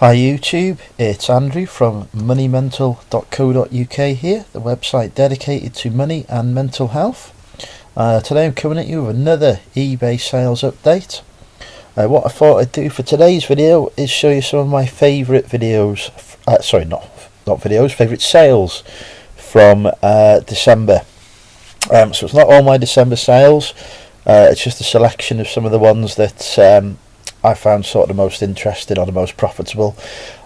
Hi YouTube, it's Andrew from moneymental.co.uk here, the website dedicated to money and mental health. Today I'm coming at you with another eBay sales update. What I thought I'd do for today's video is show you some of my favourite videos, favourite sales from December. So it's not all my December sales, it's just a selection of some of the ones that I found sort of the most interesting or the most profitable.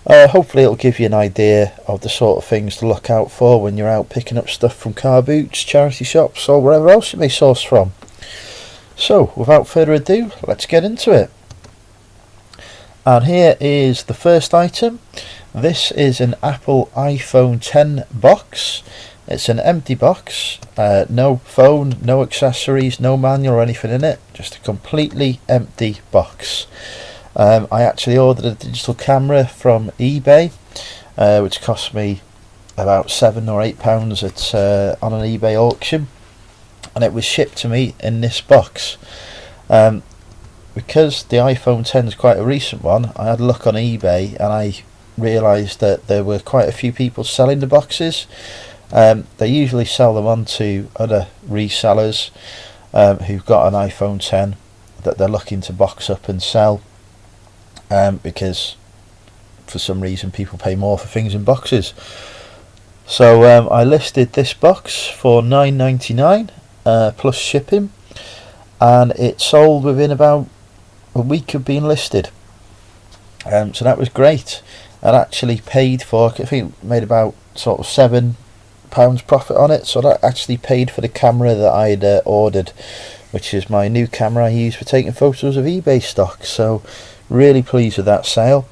Hopefully it'll give you an idea of the sort of things to look out for when you're out picking up stuff from car boots, charity shops or wherever else you may source from. So without further ado, let's get into it. And here is the first item. This is an Apple iPhone 10 box. It's an empty box, no phone, no accessories, no manual or anything in it, just a completely empty box. I actually ordered a digital camera from eBay, which cost me about £7 or £8 on an eBay auction, and it was shipped to me in this box. Because the iPhone 10 is quite a recent one, I had a look on eBay and I realised that there were quite a few people selling the boxes. They usually sell them on to other resellers who've got an iPhone 10 that they're looking to box up and sell, because for some reason people pay more for things in boxes. So I listed this box for $9.99 plus shipping, and it sold within about a week of being listed. So that was great. I actually paid for, I think it made about sort of £7 profit on it, so that actually paid for the camera that I'd ordered, which is my new camera I use for taking photos of eBay stock. So really pleased with that sale.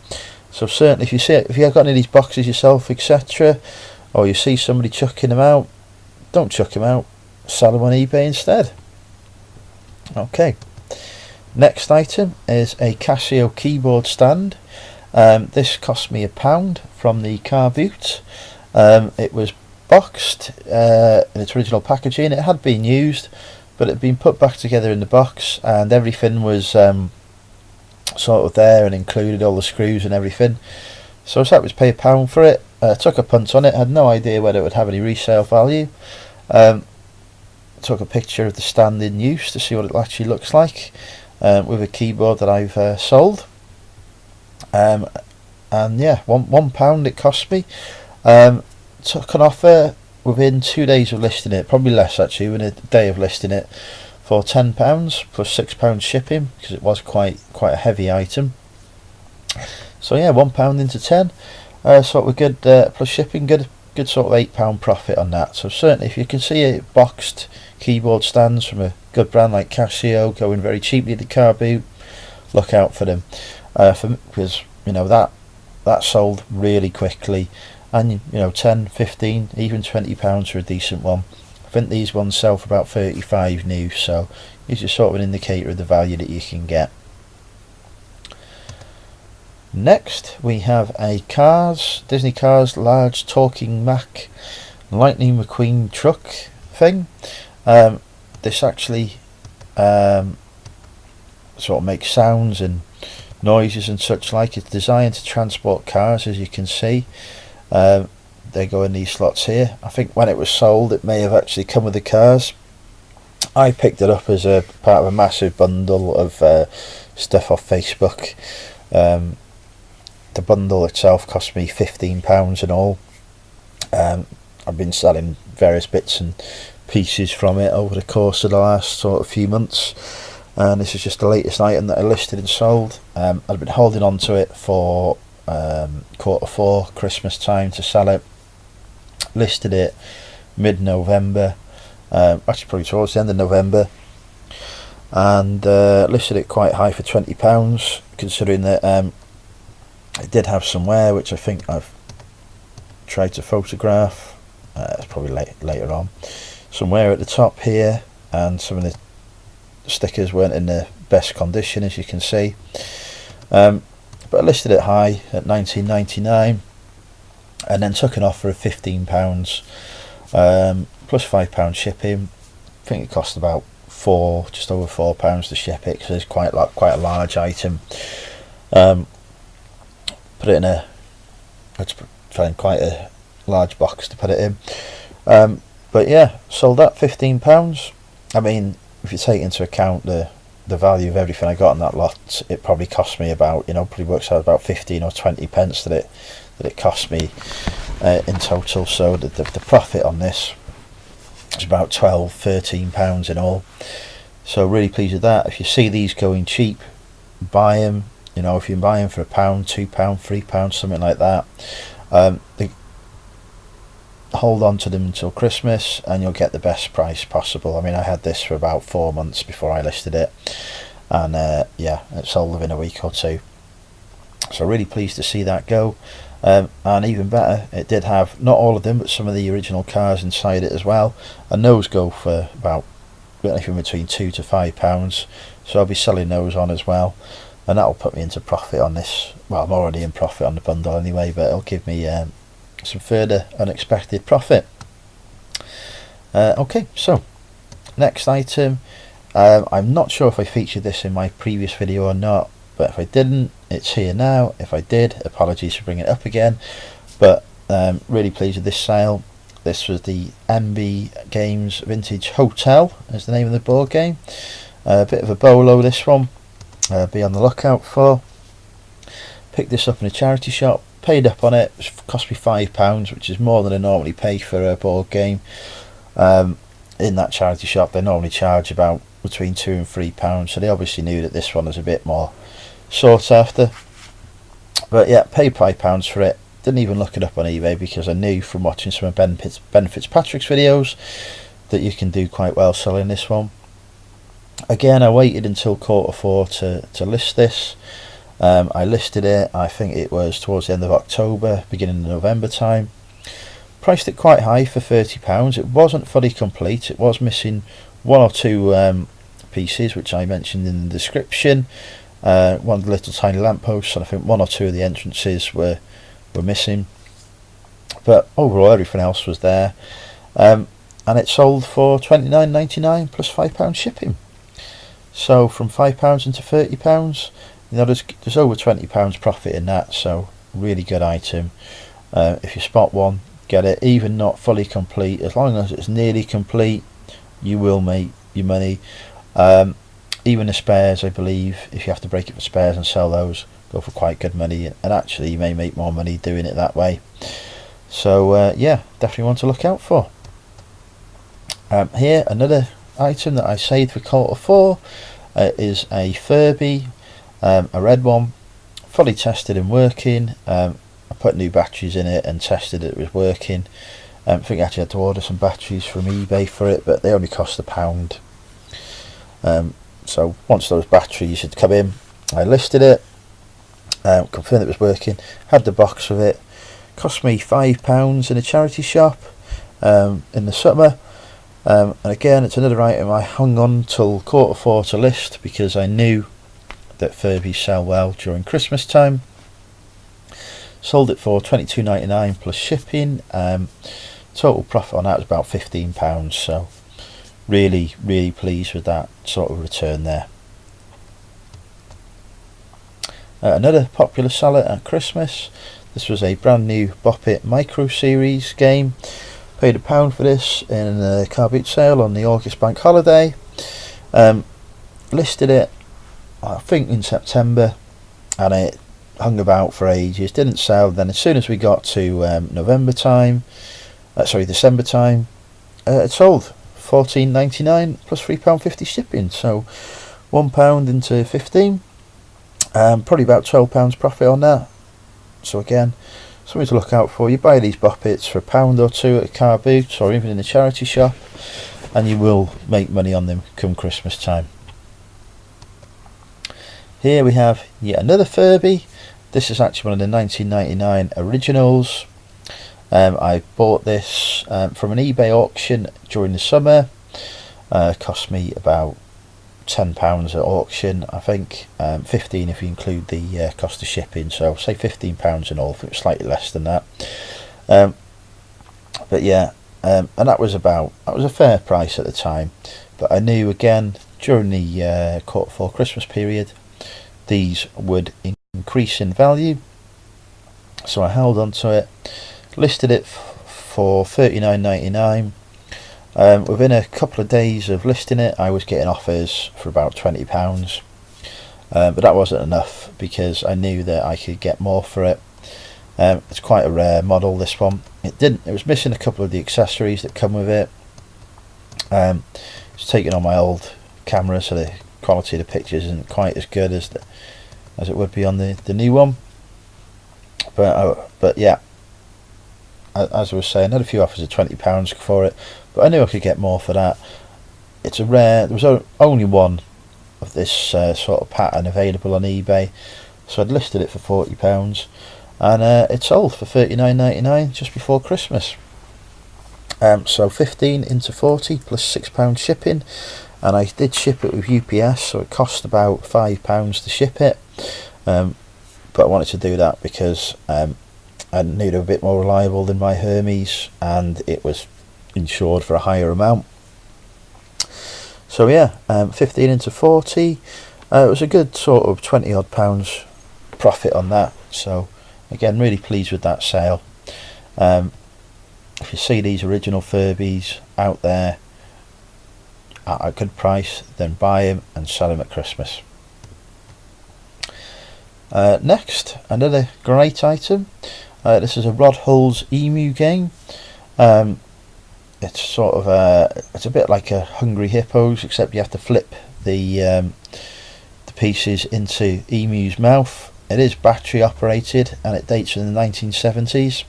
So certainly if you've got any of these boxes yourself, etc., or you see somebody chucking them out, don't chuck them out, sell them on eBay instead. Okay, next item is a Casio keyboard stand. This cost me £1 from the car boot. It was boxed in its original packaging. It had been used, but it had been put back together in the box, and everything was sort of there and included, all the screws and everything. So I was happy to pay £1 for it. Took a punt on it, had no idea whether it would have any resale value. Took a picture of the stand in use to see what it actually looks like, with a keyboard that I've sold. And yeah, £1 it cost me. Took an offer within 2 days of listing it, probably less actually, within a day of listing it, for £10 plus £6 shipping, because it was quite a heavy item. So yeah, £1 into 10, sort of good, plus shipping, good sort of £8 profit on that. So certainly if you can see it boxed keyboard stands from a good brand like Casio going very cheaply at the car boot, look out for them, because you know that sold really quickly. And you know, 10, 15, even £20 for a decent one. I think these ones sell for about 35 new, so it's just sort of an indicator of the value that you can get. Next we have a Disney Cars large talking Mac Lightning McQueen truck thing. This actually sort of makes sounds and noises and such like. It's designed to transport cars, as you can see. They go in these slots here. I think when it was sold it may have actually come with the cars. I picked it up as a part of a massive bundle of stuff off Facebook. The bundle itself cost me £15 in all. I've been selling various bits and pieces from it over the course of the last sort of few months, and this is just the latest item that I listed and sold. I've been holding on to it for Q4 Christmas time to sell it. Listed it mid-November, actually probably towards the end of November, and listed it quite high for £20, considering that it did have some wear, which I think I've tried to photograph. It's probably later on. Some wear at the top here, and some of the stickers weren't in the best condition, as you can see. But I listed it high at £19.99, and then took an offer of £15 plus £5 shipping. I think it cost about just over £4 to ship it, because it's quite a large item. put it in a, I had to find quite a large box to put it in. But yeah, sold that £15. I mean, if you take into account the value of everything I got in that lot, it probably cost me about, probably works out about 15 or 20 pence that it cost me in total. So the profit on this is about £12-13 in all. So really pleased with that. If you see these going cheap, buy them. If you can buy them for £1, £2, £3, something like that, hold on to them until Christmas and you'll get the best price possible. I mean, I had this for about 4 months before I listed it, and yeah, it sold within a week or two. So really pleased to see that go. And even better, it did have, not all of them, but some of the original cars inside it as well, and those go for about anything between £2 to £5. So I'll be selling those on as well, and that'll put me into profit on this. Well, I'm already in profit on the bundle anyway, but it'll give me some further unexpected profit. Okay, so next item. I'm not sure if I featured this in my previous video or not, but if I didn't, it's here now. If I did, apologies for bringing it up again, but really pleased with this sale. This was the MB Games Vintage Hotel, is the name of the board game. A bit of a bolo, this one. Be on the lookout for. Picked this up in a charity shop, paid up on it. It cost me £5, which is more than I normally pay for a board game. In that charity shop, they normally charge about between £2 and £3, so they obviously knew that this one was a bit more sought after. But yeah, paid £5 for it. Didn't even look it up on eBay because I knew from watching some of Ben Fitzpatrick's videos that you can do quite well selling this one. Again, I waited until Q4 to list this. I listed it, I think it was towards the end of October, beginning of November time. Priced it quite high for £30. It wasn't fully complete. It was missing one or two pieces, which I mentioned in the description. One of the little tiny lampposts, and I think one or two of the entrances were missing. But overall, everything else was there. And it sold for £29.99 plus £5 shipping. So from £5 into £30, there's over £20 profit in that. So really good item. If you spot one, get it. Even not fully complete, as long as it's nearly complete, you will make your money. Even the spares, I believe, if you have to break it for spares and sell those, go for quite good money, and actually you may make more money doing it that way. So yeah, definitely one to look out for. Here, another item that I saved for Q4 is a Furby, a red one, fully tested and working. I put new batteries in it and tested it was working. I think I actually had to order some batteries from eBay for it, but they only cost £1. So once those batteries had come in, I listed it, confirmed it was working, had the box of it. Cost me £5 in a charity shop in the summer. And again, it's another item I hung on till Q4 to list because I knew that Furbies sell well during Christmas time. Sold it for £22.99 plus shipping. Total profit on that was about £15, so really pleased with that sort of return there. Another popular seller at Christmas. This was a brand new Bobble Micro Series game. Paid £1 for this in a car boot sale on the August bank holiday. Listed it, I think, in September, and it hung about for ages, didn't sell. Then as soon as we got to December time, it sold £14.99 plus £3.50 shipping. So £1 into £15, probably about £12 profit on that. So again, something to look out for. You buy these boppets for £1 or £2 at a car boot or even in a charity shop, and you will make money on them come Christmas time. Here we have yet another Furby. This is actually one of the 1999 originals. I bought this from an eBay auction during the summer. Cost me about £10 at auction, I think. 15 if you include the cost of shipping, so say £15 in all. I think it was slightly less than that. But yeah, and that was a fair price at the time. But I knew again during the Q4 Christmas period, these would increase in value. So I held on to it, listed it for £39.99. Within a couple of days of listing it, I was getting offers for about £20, but that wasn't enough because I knew that I could get more for it. It's quite a rare model, this one. It was missing a couple of the accessories that come with it. It's taken on my old camera, so the quality of the pictures isn't quite as good as it would be on the new one. But yeah, as I was saying, I had a few offers of £20 for it, but I knew I could get more for that. It's a rare. There was only one of this sort of pattern available on eBay, so I'd listed it for £40, and it sold for £39.99 just before Christmas. So 15 into 40 plus £6 shipping, and I did ship it with UPS, so it cost about £5 to ship it. But I wanted to do that because I knew they were a bit more reliable than my Hermes, and it was insured for a higher amount. So yeah, 15 into 40, it was a good sort of 20 odd pounds profit on that. So again, really pleased with that sale. If you see these original Furbies out there at a good price, then buy them and sell them at Christmas. Next, another great item. This is a Rod Hull's Emu game. It's sort of it's a bit like a Hungry Hippos, except you have to flip the pieces into Emu's mouth. It is battery operated, and it dates from the 1970s.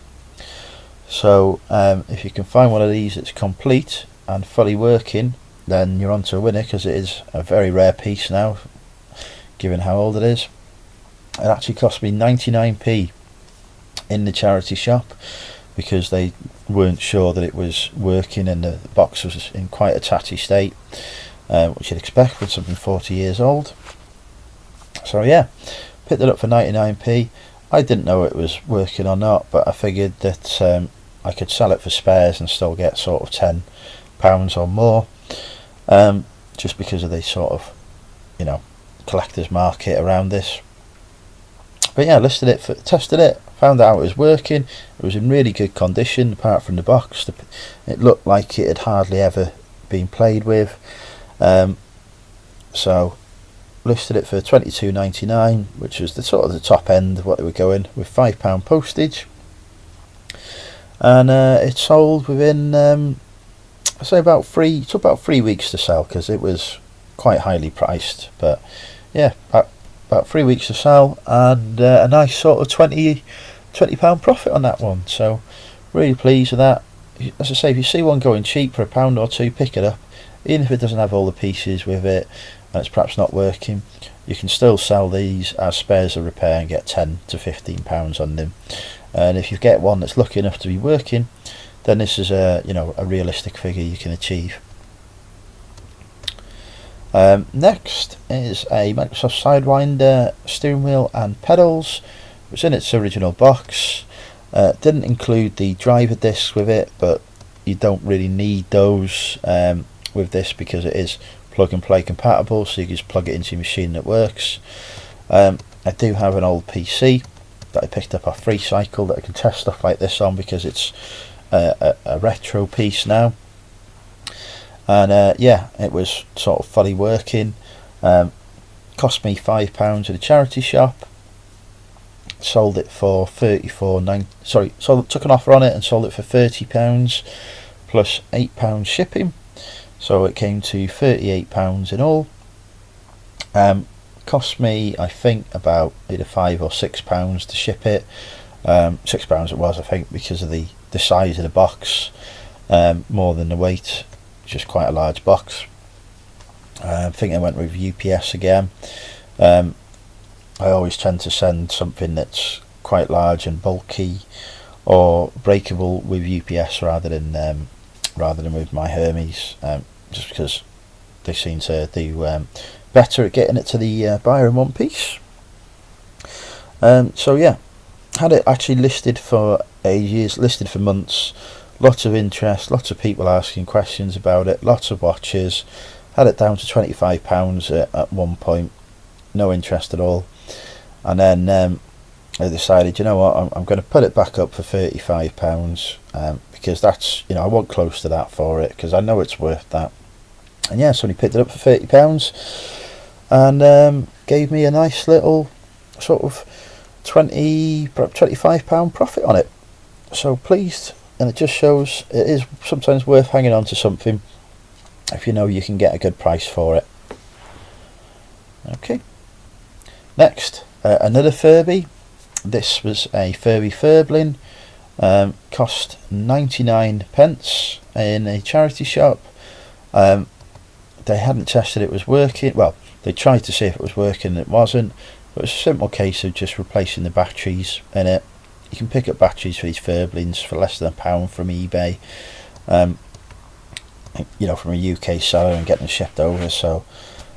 So if you can find one of these that's complete and fully working, then you're on to a winner, because it is a very rare piece now, given how old it is. It actually cost me 99p in the charity shop, because they weren't sure that it was working, and the box was in quite a tatty state, which you'd expect with something 40 years old. So yeah, picked it up for 99p. I didn't know it was working or not, but I figured that I could sell it for spares and still get sort of £10 or more, just because of the sort of, collector's market around this. But yeah, tested it, found out it was working. It was in really good condition apart from the box. It looked like it had hardly ever been played with. So listed it for £22.99, which was the sort of the top end of what they were going, with £5 postage. And it sold within I say it took about 3 weeks to sell, because it was quite highly priced. But yeah, about 3 weeks to sell, and a nice sort of £20 profit on that one. So really pleased with that. As I say, if you see one going cheap for £1 or £2, pick it up. Even if it doesn't have all the pieces with it and it's perhaps not working, you can still sell these as spares or repair and get £10 to £15 on them. And if you get one that's lucky enough to be working, then this is a realistic figure you can achieve. Next is a Microsoft Sidewinder steering wheel and pedals. It was in its original box. Didn't include the driver discs with it, but you don't really need those with this, because it is plug and play compatible, so you can just plug it into your machine and it works. I do have an old PC that I picked up off Freecycle that I can test stuff like this on, because it's a retro piece now. And yeah, it was sort of fully working. Cost me £5 at a charity shop. Sold it for took an offer on it and sold it for £30 plus £8 shipping. So it came to £38 in all. Cost me, I think, about either £5 or £6 to ship it. £6 it was, I think, because of the size of the box, more than the weight. Just quite a large box. I think I went with UPS again. I always tend to send something that's quite large and bulky or breakable with UPS rather than with my Hermes, just because they seem to do better at getting it to the buyer in one piece. So yeah, had it actually listed for ages, listed for months. Lots of interest, lots of people asking questions about it, lots of watches. Had it down to £25 at one point, no interest at all. And then I decided, you know what, I'm going to put it back up for £35, because that's, I want close to that for it, because I know it's worth that. And yeah, somebody picked it up for £30 and gave me a nice little sort of £25 profit on it. So pleased, and it just shows it is sometimes worth hanging on to something if you know you can get a good price for it. Okay, next, another Furby. This was a Furby Furbling, cost 99 pence in a charity shop. They hadn't tested it was working. Well, they tried to see if it was working and it wasn't. It was a simple case of just replacing the batteries in it. You can pick up batteries for these Furblings for less than £1 from eBay, from a UK seller, and getting them shipped over. So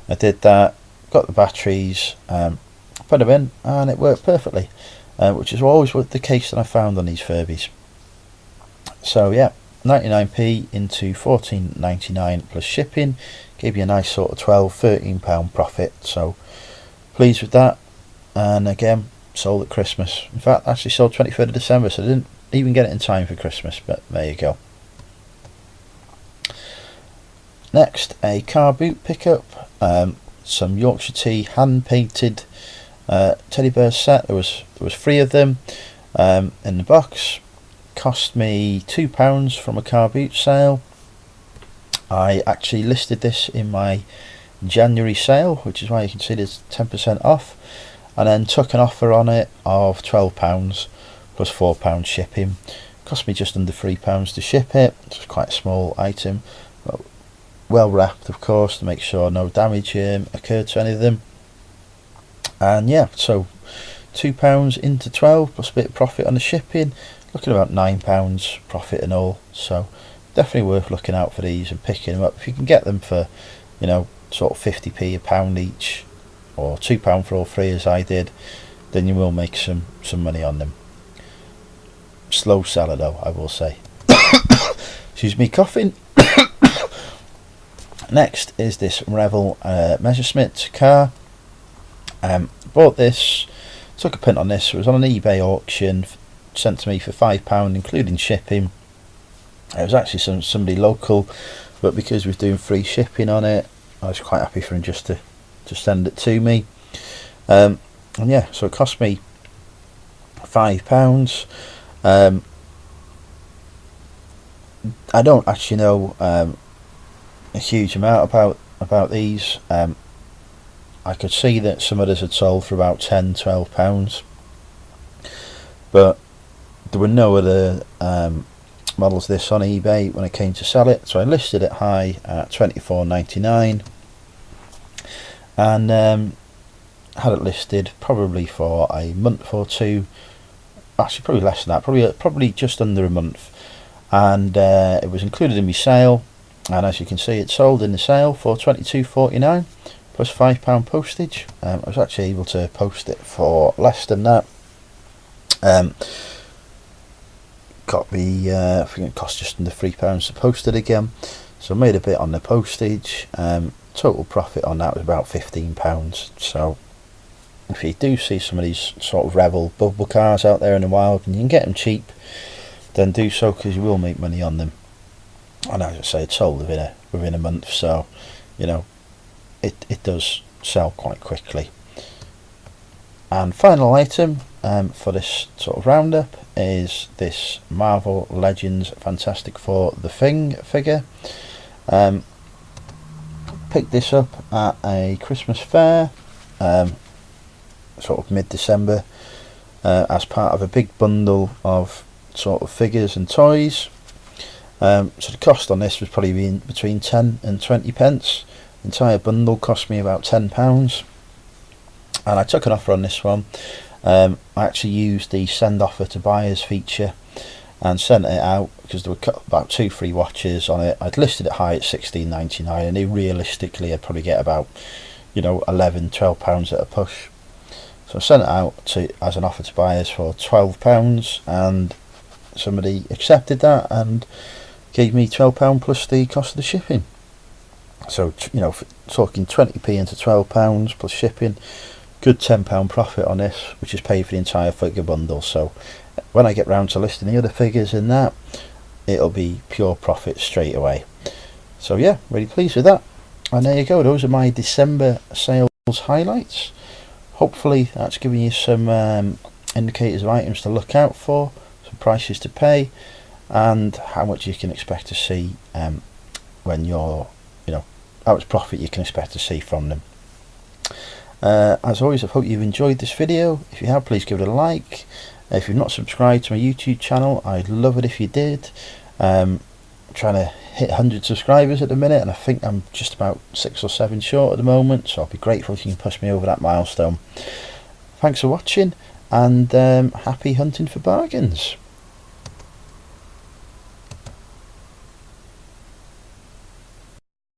I did that, got the batteries, put them in, and it worked perfectly, which is always the case that I found on these Furbies. So yeah, 99p into 14.99 plus shipping gave you a nice sort of £12-13 profit. So pleased with that. And again, sold at Christmas. In fact, actually sold 23rd of December, so I didn't even get it in time for Christmas, but there you go. Next, a car boot pickup, some Yorkshire Tea hand painted teddy bear set. There was 3 of them in the box. Cost me £2 from a car boot sale. I actually listed this in my January sale, which is why you can see there's 10% off, and then took an offer on it of £12 plus £4 shipping. Cost me just under £3 to ship it. It's quite a small item, well wrapped of course, to make sure no damage occurred to any of them. And yeah, so £2 into 12 plus a bit of profit on the shipping, looking about £9 profit and all. So definitely worth looking out for these and picking them up if you can get them for, sort of 50p a pound each, or £2 for all 3 as I did. Then you will make some money on them. Slow seller though, I will say. Excuse me, coughing. Next is this Revel Messerschmitt car. Bought this, took a punt on this. It was on an eBay auction, sent to me for £5 including shipping. It was actually somebody local, but because we're doing free shipping on it, I was quite happy for him just to send it to me. And yeah, so it cost me £5. I don't actually know a huge amount about these. I could see that some others had sold for about £10-12, but there were no other models this on eBay when I came to sell it, so I listed it high at £24.99 and had it listed probably for a month or two. Actually probably less than that, probably just under a month, and it was included in my sale, and as you can see it sold in the sale for £22.49 plus £5 postage. I was actually able to post it for less than that. Got me, I think it cost just under £3 to post it again, so I made a bit on the postage. Total profit on that was about £15. So if you do see some of these sort of Revel Bobble cars out there in the wild and you can get them cheap, then do so, because you will make money on them. And as I say, it's sold within a month, so it does sell quite quickly. And final item for this sort of roundup is this Marvel Legends Fantastic Four The Thing figure. Picked this up at a Christmas fair, sort of mid-December, as part of a big bundle of sort of figures and toys. So the cost on this was probably between 10 and 20 pence. The entire bundle cost me about £10, and I took an offer on this one. I actually used the send offer to buyers feature and sent it out because there were about 2 free watches on it. I'd listed it high at £16.99, and realistically I'd probably get about £11-12 at a push. So I sent it out as an offer to buyers for £12, and somebody accepted that and gave me £12 plus the cost of the shipping. So talking 20p into £12 plus shipping, good £10 profit on this, which is paid for the entire figure bundle. So when I get round to listing the other figures in that, it'll be pure profit straight away. So yeah, really pleased with that. And there you go, those are my December sales highlights. Hopefully that's giving you some indicators of items to look out for, some prices to pay, and how much you can expect to see when you're, how much profit you can expect to see from them. As always, I hope you've enjoyed this video. If you have, please give it a like. If you've not subscribed to my YouTube channel, I'd love it if you did. I'm trying to hit 100 subscribers at the minute, and I think I'm just about 6 or 7 short at the moment, so I'll be grateful if you can push me over that milestone. Thanks for watching, and happy hunting for bargains.